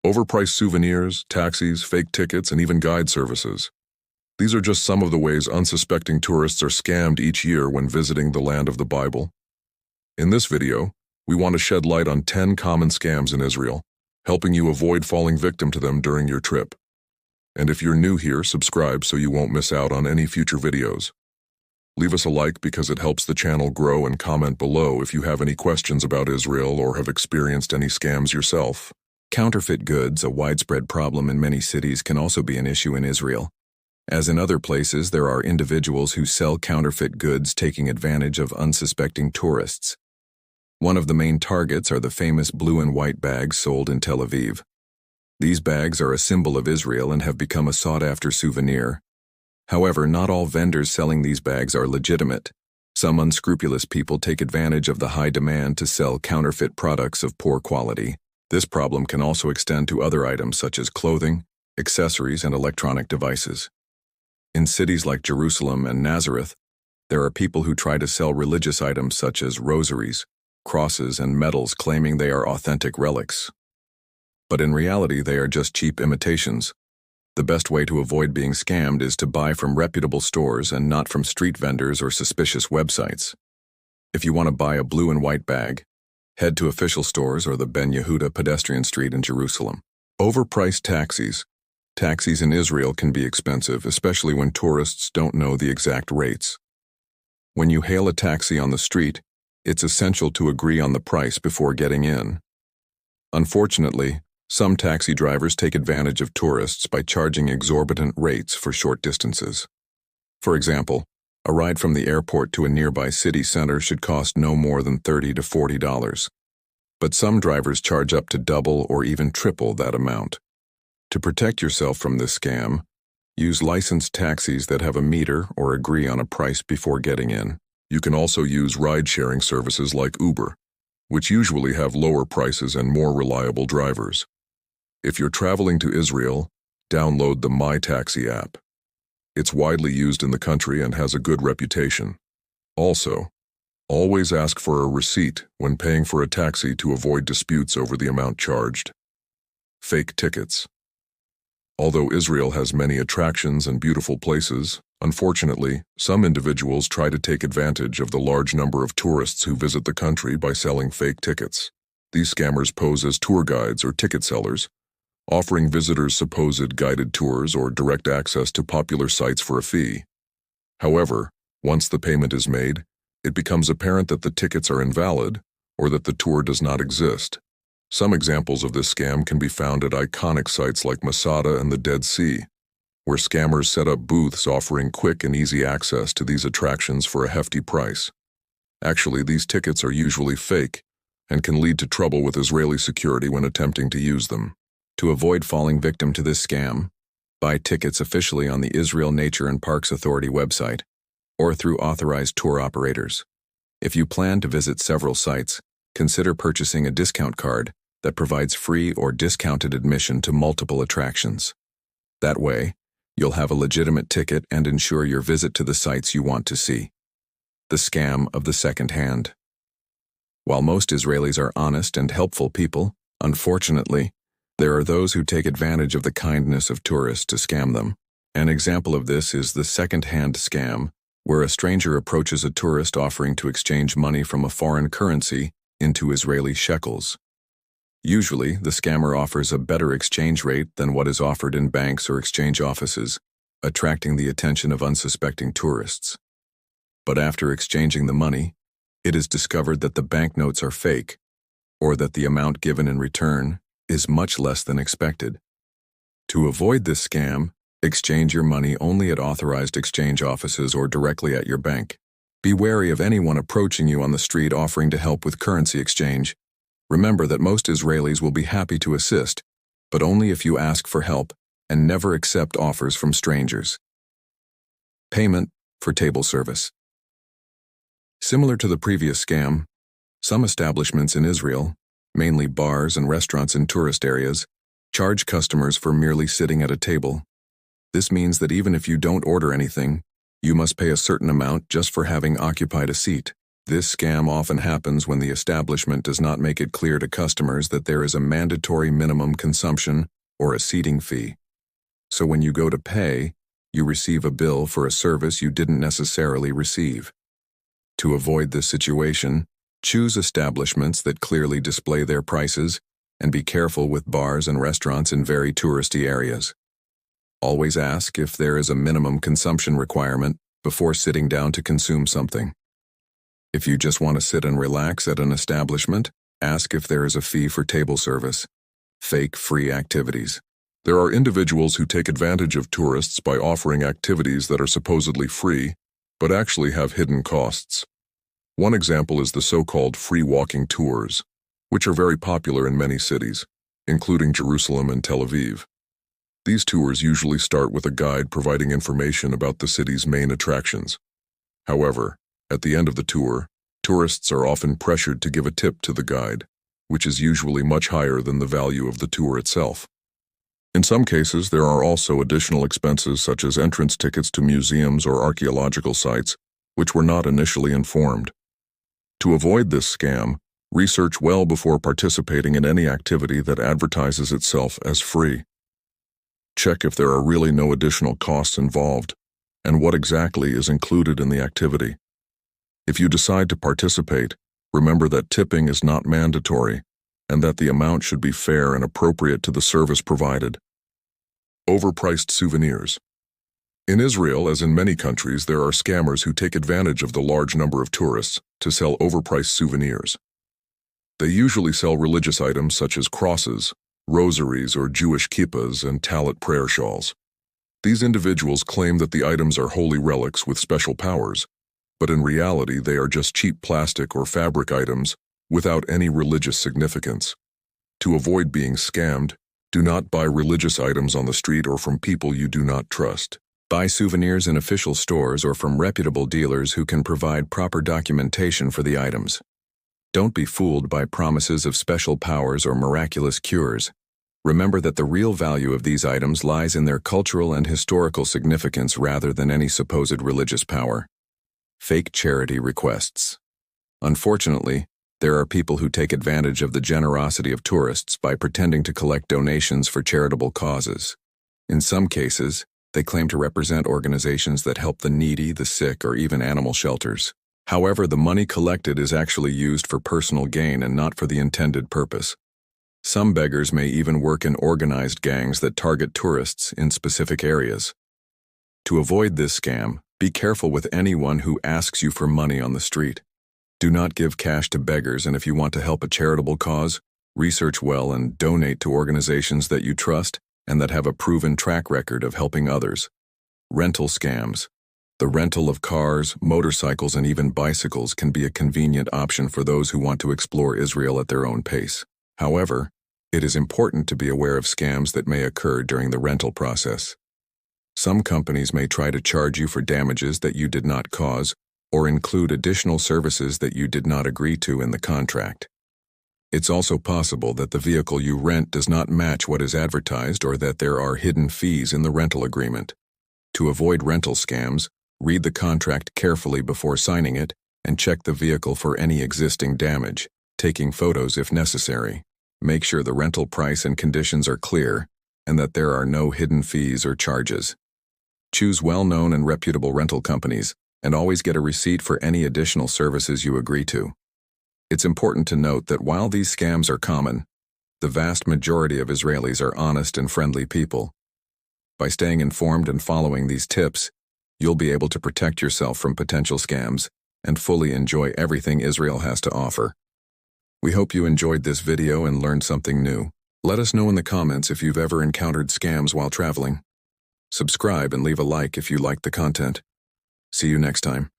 Overpriced souvenirs, taxis, fake tickets, and even guide services. These are just some of the ways unsuspecting tourists are scammed each year when visiting the land of the Bible. In this video, we want to shed light on 10 common scams in Israel, helping you avoid falling victim to them during your trip. And if you're new here, subscribe so you won't miss out on any future videos. Leave us a like because it helps the channel grow, and comment below if you have any questions about Israel or have experienced any scams yourself. Counterfeit goods, a widespread problem in many cities, can also be an issue in Israel. As in other places, there are individuals who sell counterfeit goods taking advantage of unsuspecting tourists. One of the main targets are the famous blue and white bags sold in Tel Aviv. These bags are a symbol of Israel and have become a sought-after souvenir. However, not all vendors selling these bags are legitimate. Some unscrupulous people take advantage of the high demand to sell counterfeit products of poor quality. This problem can also extend to other items such as clothing, accessories, and electronic devices. In cities like Jerusalem and Nazareth, there are people who try to sell religious items such as rosaries, crosses, and medals, claiming they are authentic relics. But in reality, they are just cheap imitations. The best way to avoid being scammed is to buy from reputable stores and not from street vendors or suspicious websites. If you want to buy a blue and white bag, head to official stores or the Ben Yehuda pedestrian street in Jerusalem. Overpriced taxis. Taxis in Israel can be expensive, especially when tourists don't know the exact rates. When you hail a taxi on the street, it's essential to agree on the price before getting in. Unfortunately, some taxi drivers take advantage of tourists by charging exorbitant rates for short distances. For example, a ride from the airport to a nearby city center should cost no more than $30 to $40. But some drivers charge up to double or even triple that amount. To protect yourself from this scam, use licensed taxis that have a meter or agree on a price before getting in. You can also use ride-sharing services like Uber, which usually have lower prices and more reliable drivers. If you're traveling to Israel, download the MyTaxi app. It's widely used in the country and has a good reputation. Also, always ask for a receipt when paying for a taxi to avoid disputes over the amount charged. Fake tickets. Although Israel has many attractions and beautiful places, unfortunately, some individuals try to take advantage of the large number of tourists who visit the country by selling fake tickets. These scammers pose as tour guides or ticket sellers, offering visitors supposed guided tours or direct access to popular sites for a fee. However, once the payment is made, it becomes apparent that the tickets are invalid or that the tour does not exist. Some examples of this scam can be found at iconic sites like Masada and the Dead Sea, where scammers set up booths offering quick and easy access to these attractions for a hefty price. Actually, these tickets are usually fake and can lead to trouble with Israeli security when attempting to use them. To avoid falling victim to this scam, buy tickets officially on the Israel Nature and Parks Authority website or through authorized tour operators. If you plan to visit several sites, consider purchasing a discount card that provides free or discounted admission to multiple attractions. That way, you'll have a legitimate ticket and ensure your visit to the sites you want to see. The scam of the second hand. While most Israelis are honest and helpful people, unfortunately, there are those who take advantage of the kindness of tourists to scam them. An example of this is the second-hand scam, where a stranger approaches a tourist offering to exchange money from a foreign currency into Israeli shekels. Usually, the scammer offers a better exchange rate than what is offered in banks or exchange offices, attracting the attention of unsuspecting tourists. But after exchanging the money, it is discovered that the banknotes are fake, or that the amount given in return is much less than expected. To avoid this scam, exchange your money only at authorized exchange offices or directly at your bank. Be wary of anyone approaching you on the street offering to help with currency exchange. Remember that most Israelis will be happy to assist, but only if you ask for help, and never accept offers from strangers. Payment for table service. Similar to the previous scam, some establishments in Israel, mainly bars and restaurants in tourist areas, charge customers for merely sitting at a table. This means that even if you don't order anything, you must pay a certain amount just for having occupied a seat. This scam often happens when the establishment does not make it clear to customers that there is a mandatory minimum consumption or a seating fee. So when you go to pay, you receive a bill for a service you didn't necessarily receive. To avoid this situation, choose establishments that clearly display their prices and be careful with bars and restaurants in very touristy areas. Always ask if there is a minimum consumption requirement before sitting down to consume something. If you just want to sit and relax at an establishment, ask if there is a fee for table service. Fake free activities. There are individuals who take advantage of tourists by offering activities that are supposedly free, but actually have hidden costs. One example is the so-called free walking tours, which are very popular in many cities, including Jerusalem and Tel Aviv. These tours usually start with a guide providing information about the city's main attractions. However, at the end of the tour, tourists are often pressured to give a tip to the guide, which is usually much higher than the value of the tour itself. In some cases, there are also additional expenses such as entrance tickets to museums or archaeological sites, which were not initially informed. To avoid this scam, research well before participating in any activity that advertises itself as free. Check if there are really no additional costs involved, and what exactly is included in the activity. If you decide to participate, remember that tipping is not mandatory, and that the amount should be fair and appropriate to the service provided. Overpriced souvenirs. In Israel, as in many countries, there are scammers who take advantage of the large number of tourists to sell overpriced souvenirs. They usually sell religious items such as crosses, rosaries, or Jewish kippahs and talit prayer shawls. These individuals claim that the items are holy relics with special powers, but in reality they are just cheap plastic or fabric items without any religious significance. To avoid being scammed, do not buy religious items on the street or from people you do not trust. Buy souvenirs in official stores or from reputable dealers who can provide proper documentation for the items. Don't be fooled by promises of special powers or miraculous cures. Remember that the real value of these items lies in their cultural and historical significance rather than any supposed religious power. Fake charity requests. Unfortunately, there are people who take advantage of the generosity of tourists by pretending to collect donations for charitable causes. In some cases, they claim to represent organizations that help the needy, the sick, or even animal shelters. However, the money collected is actually used for personal gain and not for the intended purpose. Some beggars may even work in organized gangs that target tourists in specific areas. To avoid this scam, be careful with anyone who asks you for money on the street. Do not give cash to beggars, and if you want to help a charitable cause, research well and donate to organizations that you trust and that have a proven track record of helping others. Rental scams. The rental of cars, motorcycles, and even bicycles can be a convenient option for those who want to explore Israel at their own pace. However, it is important to be aware of scams that may occur during the rental process. Some companies may try to charge you for damages that you did not cause or include additional services that you did not agree to in the contract. It's also possible that the vehicle you rent does not match what is advertised or that there are hidden fees in the rental agreement. To avoid rental scams, read the contract carefully before signing it and check the vehicle for any existing damage, taking photos if necessary. Make sure the rental price and conditions are clear and that there are no hidden fees or charges. Choose well-known and reputable rental companies and always get a receipt for any additional services you agree to. It's important to note that while these scams are common, the vast majority of Israelis are honest and friendly people. By staying informed and following these tips, you'll be able to protect yourself from potential scams and fully enjoy everything Israel has to offer. We hope you enjoyed this video and learned something new. Let us know in the comments if you've ever encountered scams while traveling. Subscribe and leave a like if you liked the content. See you next time.